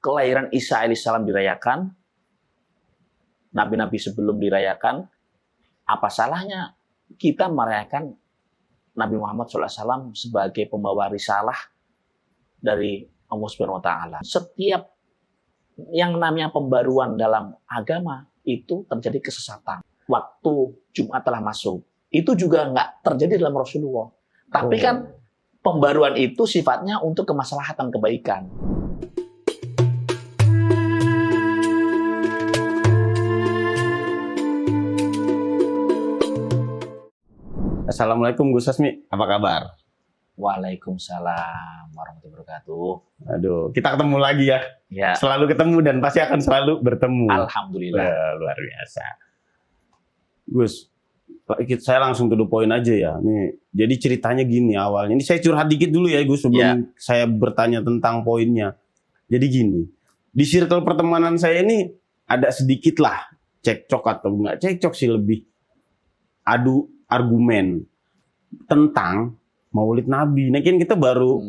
kelahiran Isa alaihissalam dirayakan, nabi-nabi sebelum dirayakan, apa salahnya kita merayakan Nabi Muhammad SAW sebagai pembawa risalah dari Allah Subhanahu wa Ta'ala. Setiap yang namanya pembaruan dalam agama itu terjadi kesesatan. Waktu Jumat telah masuk, itu juga nggak terjadi dalam Rasulullah. Tapi kan pembaruan itu sifatnya untuk kemaslahatan kebaikan. Assalamualaikum Gus Hasmi, apa kabar? Waalaikumsalam warahmatullahi wabarakatuh. Aduh, kita ketemu lagi ya. Ya. Selalu ketemu dan pasti akan selalu bertemu. Alhamdulillah. Luar biasa. Gus, saya langsung to the point aja ya. Nih, jadi ceritanya gini awalnya. Ini saya curhat dikit dulu ya Gus sebelum saya bertanya tentang poinnya. Jadi gini, di circle pertemanan saya ini ada sedikit lah cekcok atau enggak cekcok sih, lebih adu argumen tentang Maulid Nabi. Nah, kan kita baru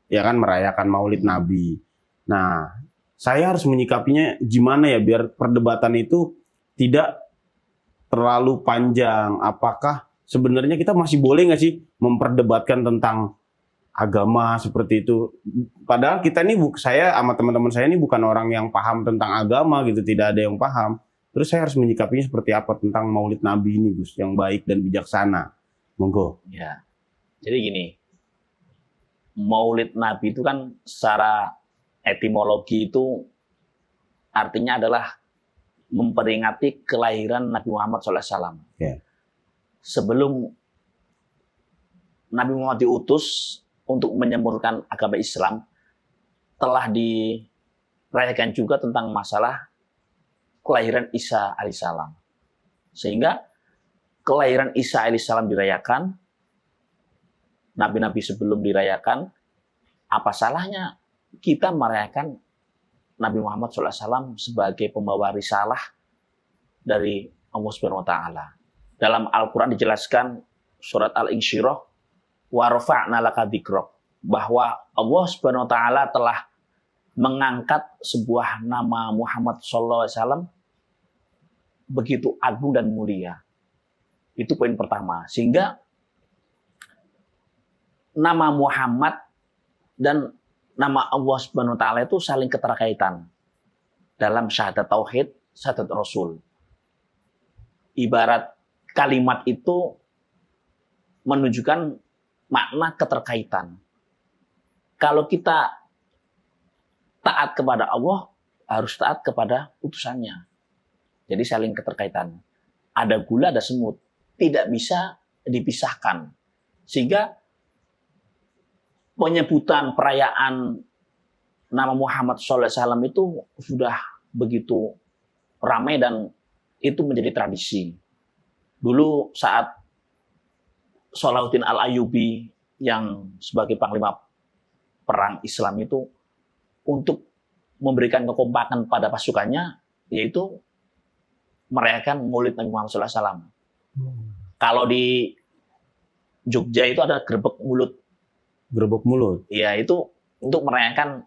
ya kan merayakan Maulid Nabi. Nah, saya harus menyikapinya gimana ya biar perdebatan itu tidak terlalu panjang. Apakah sebenarnya kita masih boleh nggak sih memperdebatkan tentang agama seperti itu? Padahal kita ini saya sama teman-teman saya ini bukan orang yang paham tentang agama gitu, tidak ada yang paham. Terus saya harus menyikapinya seperti apa tentang Maulid Nabi ini, Gus, yang baik dan bijaksana. Monggo. Ya. Jadi gini, Maulid Nabi itu kan secara etimologi itu artinya adalah memperingati kelahiran Nabi Muhammad SAW. Yeah. Sebelum Nabi Muhammad diutus untuk menyemburkan agama Islam, telah dirayakan juga tentang masalah kelahiran Isa alaihissalam. Sehingga kelahiran Isa alaihissalam dirayakan, nabi-nabi sebelum dirayakan, apa salahnya kita merayakan Nabi Muhammad SAW sebagai pembawa risalah dari Allah Subhanahu wa Ta'ala. Dalam Al-Quran dijelaskan surat Al-Insyirah, wa rafa'na laka dzikrak, bahwa Allah Subhanahu wa Ta'ala telah mengangkat sebuah nama Muhammad SAW begitu agung dan mulia. Itu poin pertama. Sehingga nama Muhammad dan nama Allah Subhanahu wa Ta'ala itu saling keterkaitan dalam syahadat tauhid, syahadat rasul. Ibarat kalimat itu menunjukkan makna keterkaitan. Kalau kita taat kepada Allah, harus taat kepada utusannya. Jadi saling keterkaitan. Ada gula, ada semut. Tidak bisa dipisahkan. Sehingga penyebutan perayaan nama Muhammad SAW itu sudah begitu ramai dan itu menjadi tradisi. Dulu saat Salahuddin Al-Ayyubi yang sebagai panglima perang Islam itu untuk memberikan kekompakan pada pasukannya, yaitu merayakan Maulid Nabi Muhammad SAW. Kalau di Jogja itu ada gerbek mulut. Gerbek mulut? Ya, itu untuk merayakan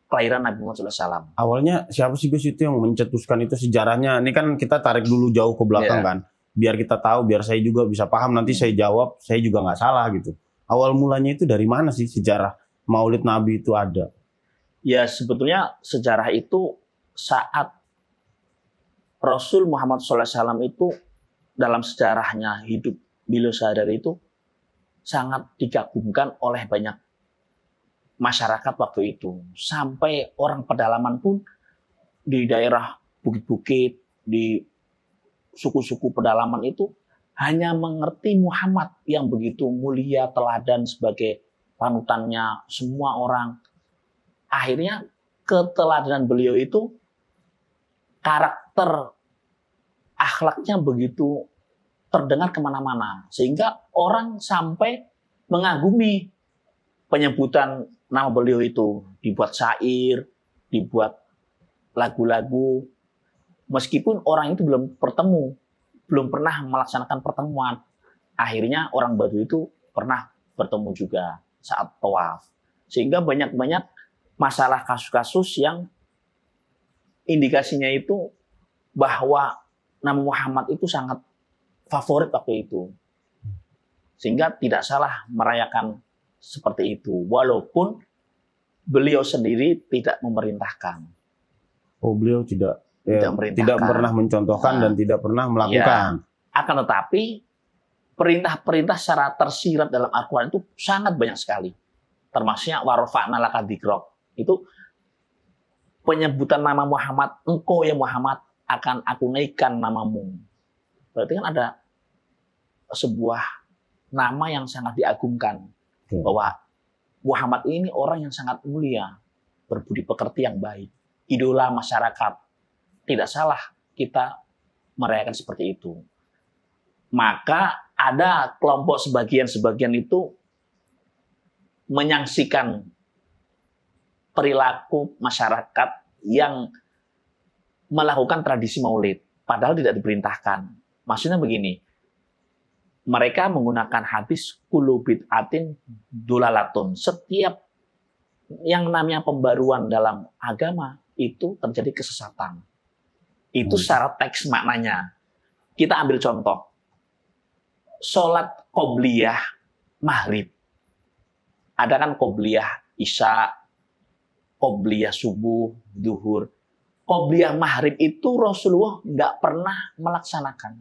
kelahiran Nabi Muhammad SAW. Awalnya siapa sih Gus itu yang mencetuskan itu sejarahnya? Ini kan kita tarik dulu jauh ke belakang kan. Biar kita tahu, biar saya juga bisa paham. Nanti saya jawab, saya juga nggak salah gitu. Awal mulanya itu dari mana sih sejarah Maulid Nabi itu ada? Ya, sebetulnya sejarah itu saat Rasul Muhammad SAW itu dalam sejarahnya hidup beliau sadar itu sangat dikagumkan oleh banyak masyarakat waktu itu. Sampai orang pedalaman pun di daerah bukit-bukit, di suku-suku pedalaman itu hanya mengerti Muhammad yang begitu mulia, teladan sebagai panutannya semua orang. Akhirnya keteladanan beliau itu, karakter akhlaknya begitu terdengar kemana-mana. Sehingga orang sampai mengagumi penyebutan nama beliau itu. Dibuat syair, dibuat lagu-lagu. Meskipun orang itu belum bertemu, belum pernah melaksanakan pertemuan. Akhirnya orang Baduy itu pernah bertemu juga saat tawaf. Sehingga banyak-banyak masalah kasus-kasus yang indikasinya itu bahwa Nabi Muhammad itu sangat favorit waktu itu. Sehingga tidak salah merayakan seperti itu. Walaupun beliau sendiri tidak memerintahkan. Oh, beliau tidak Tidak tidak pernah mencontohkan dan tidak pernah melakukan. Akan tetapi perintah-perintah secara tersirat dalam Al-Quran itu sangat banyak sekali. Termasuknya warfa'na laka dzikrok. Itu penyebutan nama Muhammad, engkau ya Muhammad akan aku naikkan namamu. Berarti kan ada sebuah nama yang sangat diagungkan. Bahwa Muhammad ini orang yang sangat mulia, berbudi pekerti yang baik, idola masyarakat. Tidak salah kita merayakan seperti itu. Maka ada kelompok sebagian itu menyaksikan perilaku masyarakat yang melakukan tradisi maulid, padahal tidak diperintahkan. Maksudnya begini, mereka menggunakan hadis kullu bid'atin dolalatun. Setiap yang namanya pembaruan dalam agama itu terjadi kesesatan. Itu secara teks maknanya. Kita ambil contoh. Sholat qobliyah maghrib. Ada kan qobliyah isya, qobliyah subuh, duhur. Qobliyah maghrib itu Rasulullah nggak pernah melaksanakan.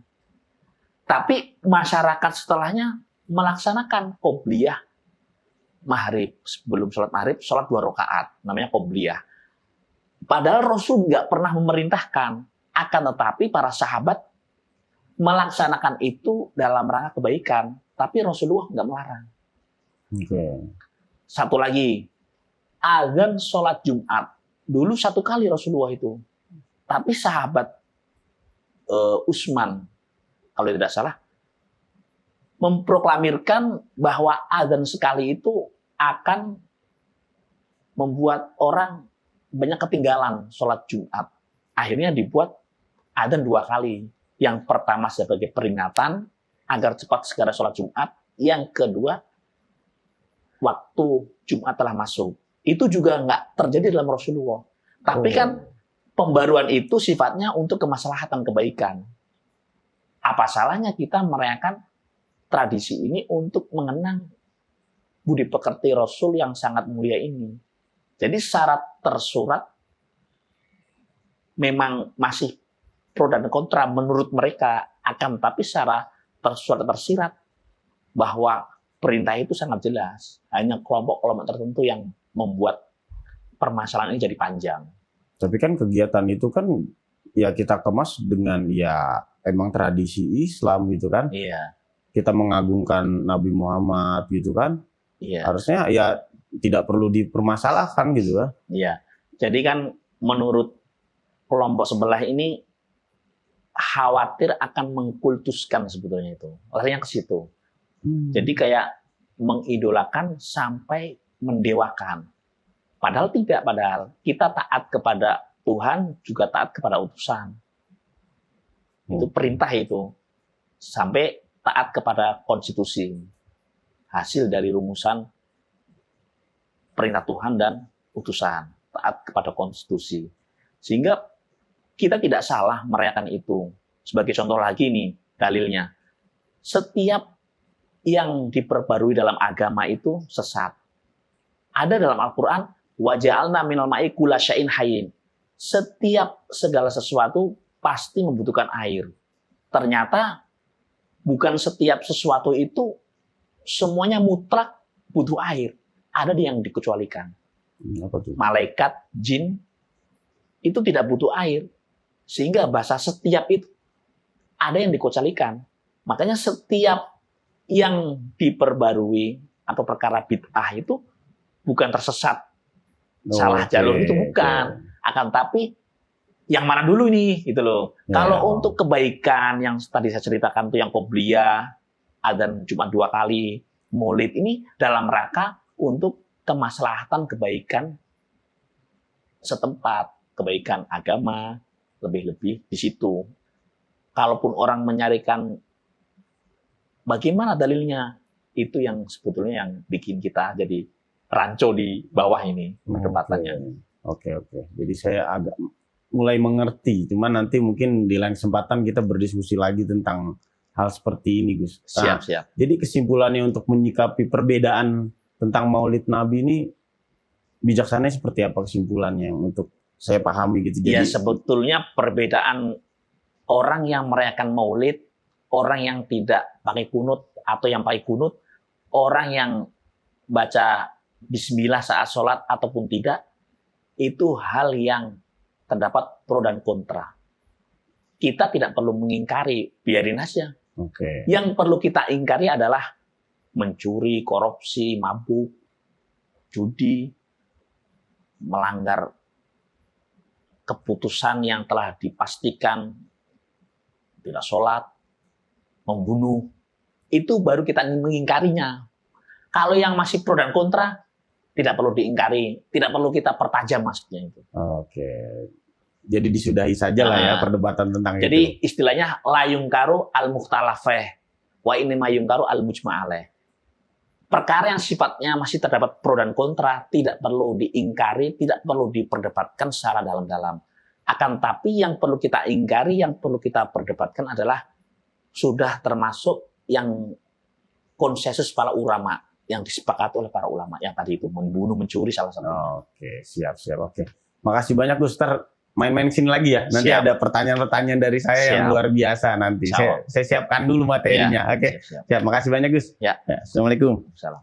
Tapi masyarakat setelahnya melaksanakan qobliyah maghrib. Sebelum sholat maghrib, sholat 2 rakaat. Namanya qobliyah. Padahal Rasul nggak pernah memerintahkan. Akan tetapi para sahabat melaksanakan itu dalam rangka kebaikan. Tapi Rasulullah nggak melarang. Satu lagi, azan sholat Jumat. Dulu 1 kali Rasulullah itu. Tapi sahabat Utsman, kalau tidak salah, memproklamirkan bahwa azan sekali itu akan membuat orang banyak ketinggalan sholat Jumat. Akhirnya dibuat azan 2 kali. Yang pertama sebagai peringatan agar cepat segera sholat Jumat. Yang kedua, waktu Jumat telah masuk. Itu juga nggak terjadi dalam Rasulullah. Tapi kan pembaruan itu sifatnya untuk kemaslahatan kebaikan. Apa salahnya kita merayakan tradisi ini untuk mengenang budi pekerti Rasul yang sangat mulia ini. Jadi syarat tersurat memang masih pro dan kontra menurut mereka, akan tapi secara tersurat tersirat bahwa perintah itu sangat jelas. Hanya kelompok-kelompok tertentu yang membuat permasalahan ini jadi panjang. Tapi kan kegiatan itu kan ya kita kemas dengan ya emang tradisi Islam gitu kan. Iya. Kita mengagungkan Nabi Muhammad gitu kan. Iya. Harusnya ya tidak perlu dipermasalahkan gitu kan. Iya. Jadi kan menurut kelompok sebelah ini khawatir akan mengkultuskan sebetulnya itu. Larinya ke situ. Jadi kayak mengidolakan sampai mendewakan. Padahal tidak, padahal kita taat kepada Tuhan juga taat kepada utusan. Itu perintah itu. Sampai taat kepada konstitusi. Hasil dari rumusan perintah Tuhan dan utusan. Taat kepada konstitusi. Sehingga kita tidak salah merayakan itu. Sebagai contoh lagi nih, dalilnya. Setiap yang diperbarui dalam agama itu sesat. Ada dalam Al-Quran, waja'alna minal ma'i kulla syai'in hayyin. Setiap segala sesuatu pasti membutuhkan air. Ternyata bukan setiap sesuatu itu semuanya mutlak butuh air. Ada yang dikecualikan. Apa tuh? Malaikat, jin, itu tidak butuh air. Sehingga bahasa setiap itu ada yang dikecualikan. Makanya setiap yang diperbarui atau perkara bid'ah itu bukan tersesat. Salah jalur itu bukan. Akan tapi yang mana dulu nih gitu loh. Kalau untuk kebaikan yang tadi saya ceritakan tuh yang qobliyah, adzan Jumat 2 kali, maulid ini dalam rangka untuk kemaslahatan kebaikan setempat, kebaikan agama, lebih-lebih di situ. Kalaupun orang menyarikan bagaimana dalilnya, itu yang sebetulnya yang bikin kita jadi rancu di bawah ini perdebatannya. Oke. Jadi saya agak mulai mengerti. Cuman nanti mungkin di lain kesempatan kita berdiskusi lagi tentang hal seperti ini, Gus. Nah, Siap. jadi kesimpulannya untuk menyikapi perbedaan tentang Maulid Nabi ini bijaksananya seperti apa kesimpulannya untuk saya pahami gitu. Ya Jadi sebetulnya perbedaan orang yang merayakan Maulid, orang yang tidak pakai kunut atau yang pakai kunut, orang yang baca Bismillah saat sholat ataupun tidak, itu hal yang terdapat pro dan kontra. Kita tidak perlu mengingkari, biarin aja. Oke. Yang perlu kita ingkari adalah mencuri, korupsi, mabuk, judi, melanggar keputusan yang telah dipastikan, tidak sholat, membunuh. Itu baru kita mengingkarinya. Kalau yang masih pro dan kontra, tidak perlu diingkari, tidak perlu kita pertajam maksudnya itu. Oke. Jadi disudahi saja lah ya perdebatan tentang itu. Jadi istilahnya la yungkaru al-mukhtalafeh wa inna yungkaru al-mujma'aleh. Perkara yang sifatnya masih terdapat pro dan kontra tidak perlu diingkari, tidak perlu diperdebatkan secara dalam-dalam. Akan tapi yang perlu kita ingkari, yang perlu kita perdebatkan adalah sudah termasuk yang konsensus para ulama, yang disepakati oleh para ulama yang tadi itu membunuh, mencuri salah satunya. Oke, siap. Oke. Makasih banyak Gus. Main-main sini lagi ya. Nanti Siap. ada pertanyaan-pertanyaan dari saya yang luar biasa nanti. Saya siapkan dulu materinya. Ya, Oke. siap. Siap. Makasih banyak Gus. Ya. Assalamualaikum. Salam.